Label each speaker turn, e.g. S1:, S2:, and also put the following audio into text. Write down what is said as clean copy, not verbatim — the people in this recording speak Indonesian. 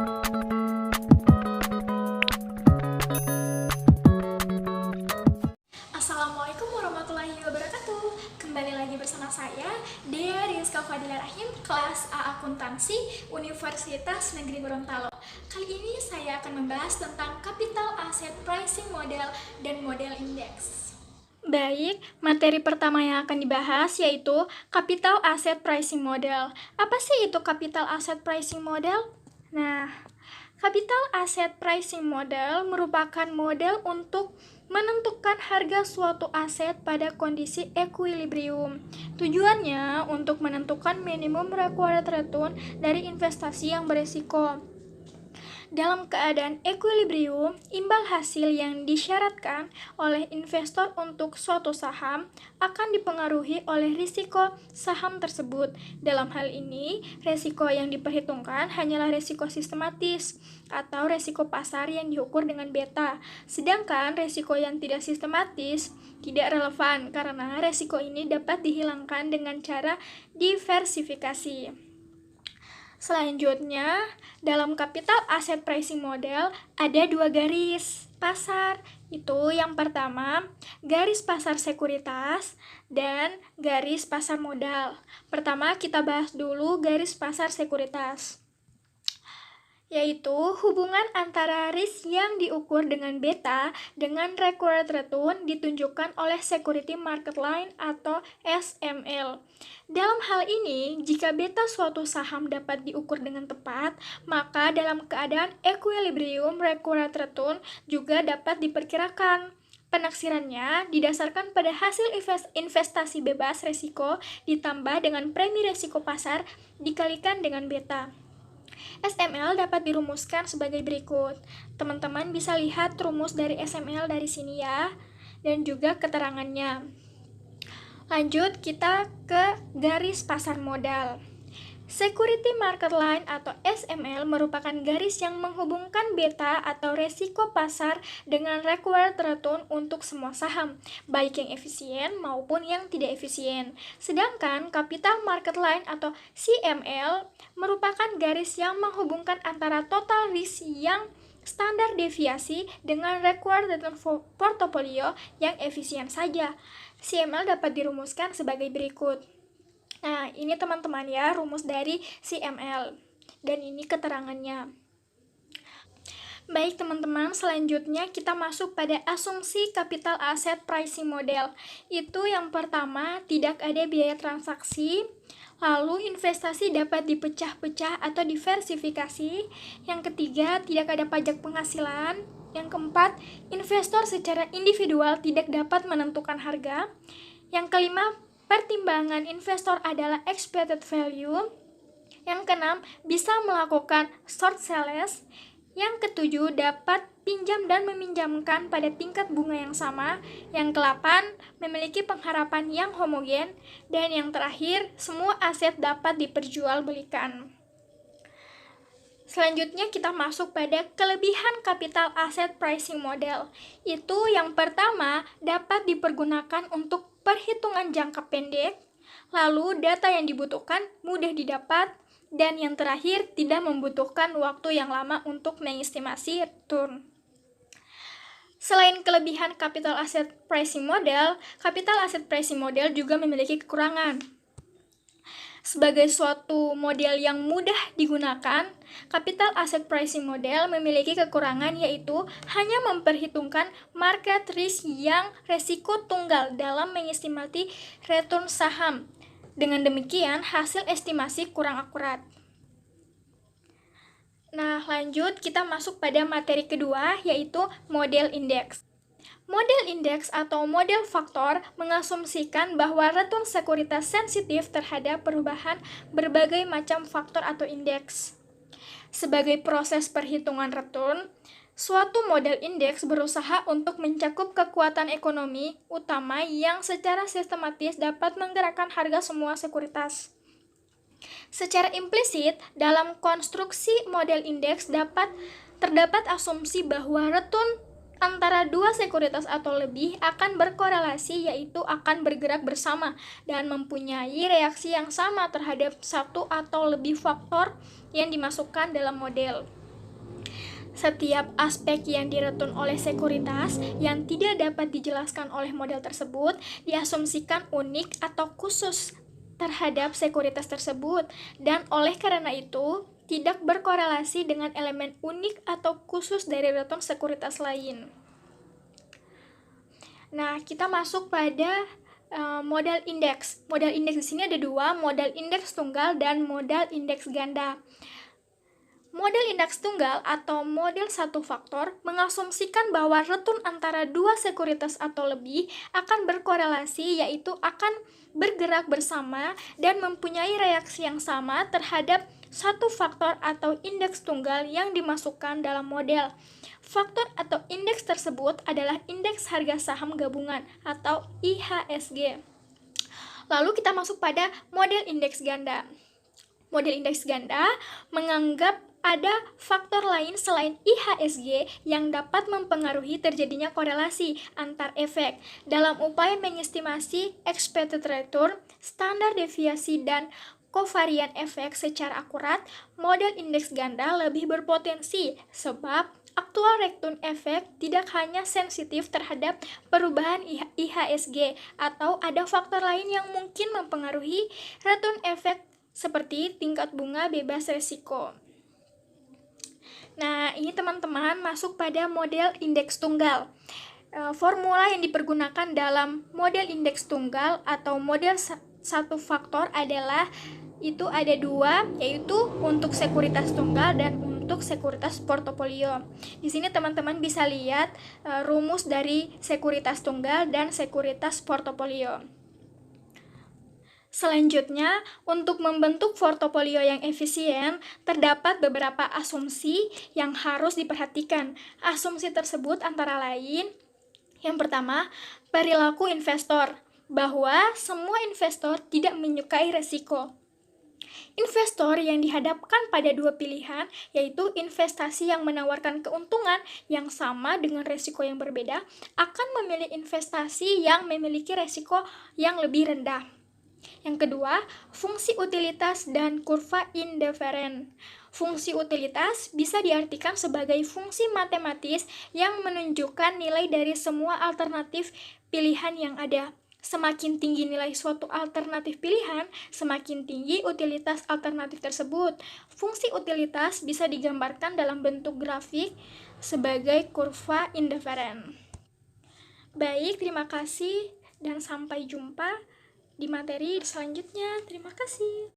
S1: Assalamualaikum warahmatullahi wabarakatuh. Kembali lagi bersama saya, Dea Rizka Fadila Rahim, kelas A Akuntansi, Universitas Negeri Gorontalo. Kali ini saya akan membahas tentang Capital Asset Pricing Model dan model indeks. Baik, materi pertama yang akan dibahas yaitu Capital Asset Pricing Model. Apa sih itu Capital Asset Pricing Model? Nah, Capital Asset Pricing Model merupakan model untuk menentukan harga suatu aset pada kondisi equilibrium. Tujuannya untuk menentukan minimum required return dari investasi yang beresiko. Dalam keadaan equilibrium, imbal hasil yang disyaratkan oleh investor untuk suatu saham akan dipengaruhi oleh risiko saham tersebut. Dalam hal ini, risiko yang diperhitungkan hanyalah risiko sistematis atau risiko pasar yang diukur dengan beta. Sedangkan risiko yang tidak sistematis tidak relevan karena risiko ini dapat dihilangkan dengan cara diversifikasi. Selanjutnya, dalam Capital Asset Pricing Model ada dua garis pasar. Itu yang pertama, garis pasar sekuritas dan garis pasar modal. Pertama, kita bahas dulu garis pasar sekuritas, yaitu hubungan antara risk yang diukur dengan beta dengan required return ditunjukkan oleh Security Market Line atau SML. Dalam hal ini, jika beta suatu saham dapat diukur dengan tepat, maka dalam keadaan equilibrium required return juga dapat diperkirakan. Penaksirannya didasarkan pada hasil investasi bebas risiko ditambah dengan premi risiko pasar dikalikan dengan beta. SML dapat dirumuskan sebagai berikut. Teman-teman bisa lihat rumus dari SML dari sini ya, dan juga keterangannya. Lanjut, kita ke garis pasar modal. Security Market Line atau SML merupakan garis yang menghubungkan beta atau resiko pasar dengan required return untuk semua saham, baik yang efisien maupun yang tidak efisien. Sedangkan Capital Market Line atau CML merupakan garis yang menghubungkan antara total risk yang standar deviasi dengan required return portofolio yang efisien saja. CML dapat dirumuskan sebagai berikut. Nah, ini teman-teman ya, rumus dari CML. Dan ini keterangannya. Baik teman-teman, selanjutnya kita masuk pada asumsi Capital Asset Pricing Model. Itu yang pertama, tidak ada biaya transaksi. Lalu investasi dapat dipecah-pecah atau diversifikasi. Yang ketiga, tidak ada pajak penghasilan. Yang keempat, investor secara individual tidak dapat menentukan harga. Yang kelima, pertimbangan investor adalah expected value. Yang keenam, bisa melakukan short sales. Yang ketujuh, dapat pinjam dan meminjamkan pada tingkat bunga yang sama. Yang kedelapan, memiliki pengharapan yang homogen. Dan yang terakhir, semua aset dapat diperjualbelikan. Selanjutnya kita masuk pada kelebihan Capital Asset Pricing Model. Itu yang pertama, dapat dipergunakan untuk perhitungan jangka pendek, lalu data yang dibutuhkan mudah didapat, dan yang terakhir tidak membutuhkan waktu yang lama untuk mengestimasi return. Selain kelebihan Capital Asset Pricing Model, Capital Asset Pricing Model juga memiliki kekurangan. Sebagai suatu model yang mudah digunakan, Capital Asset Pricing Model memiliki kekurangan yaitu hanya memperhitungkan market risk yang resiko tunggal dalam mengestimasi return saham. Dengan demikian, hasil estimasi kurang akurat. Nah, lanjut kita masuk pada materi kedua yaitu model indeks. Model indeks atau model faktor mengasumsikan bahwa return sekuritas sensitif terhadap perubahan berbagai macam faktor atau indeks. Sebagai proses perhitungan return, suatu model indeks berusaha untuk mencakup kekuatan ekonomi utama yang secara sistematis dapat menggerakkan harga semua sekuritas. Secara implisit, dalam konstruksi model indeks terdapat asumsi bahwa return antara dua sekuritas atau lebih akan berkorelasi, yaitu akan bergerak bersama dan mempunyai reaksi yang sama terhadap satu atau lebih faktor yang dimasukkan dalam model. Setiap aspek yang diretun oleh sekuritas yang tidak dapat dijelaskan oleh model tersebut diasumsikan unik atau khusus terhadap sekuritas tersebut, dan oleh karena itu tidak berkorelasi dengan elemen unik atau khusus dari retun sekuritas lain. Nah, kita masuk pada modal indeks. Modal indeks di sini ada dua, modal indeks tunggal dan modal indeks ganda. Model indeks tunggal atau model satu faktor mengasumsikan bahwa retun antara dua sekuritas atau lebih akan berkorelasi, yaitu akan bergerak bersama dan mempunyai reaksi yang sama terhadap satu faktor atau indeks tunggal yang dimasukkan dalam model. Faktor atau indeks tersebut adalah indeks harga saham gabungan atau IHSG. Lalu kita masuk pada model indeks ganda. Model indeks ganda menganggap ada faktor lain selain IHSG yang dapat mempengaruhi terjadinya korelasi antar efek. Dalam upaya mengestimasi expected return, standar deviasi, dan kovarian efek secara akurat, model indeks ganda lebih berpotensi sebab aktual return efek tidak hanya sensitif terhadap perubahan IHSG atau ada faktor lain yang mungkin mempengaruhi return efek seperti tingkat bunga bebas risiko. Nah, ini teman-teman masuk pada model indeks tunggal. Formula yang dipergunakan dalam model indeks tunggal atau model satu faktor adalah itu ada dua, yaitu untuk sekuritas tunggal dan untuk sekuritas portofolio. Di sini teman-teman bisa lihat rumus dari sekuritas tunggal dan sekuritas portofolio. Selanjutnya, untuk membentuk portofolio yang efisien, terdapat beberapa asumsi yang harus diperhatikan. Asumsi tersebut antara lain, yang pertama, perilaku investor, bahwa semua investor tidak menyukai resiko. Investor yang dihadapkan pada dua pilihan, yaitu investasi yang menawarkan keuntungan yang sama dengan resiko yang berbeda, akan memilih investasi yang memiliki resiko yang lebih rendah. Yang kedua, fungsi utilitas dan kurva indiferen. Fungsi utilitas bisa diartikan sebagai fungsi matematis yang menunjukkan nilai dari semua alternatif pilihan yang ada. Semakin tinggi nilai suatu alternatif pilihan, semakin tinggi utilitas alternatif tersebut. Fungsi utilitas bisa digambarkan dalam bentuk grafik sebagai kurva indiferen. Baik, terima kasih dan sampai jumpa di materi selanjutnya. Terima kasih.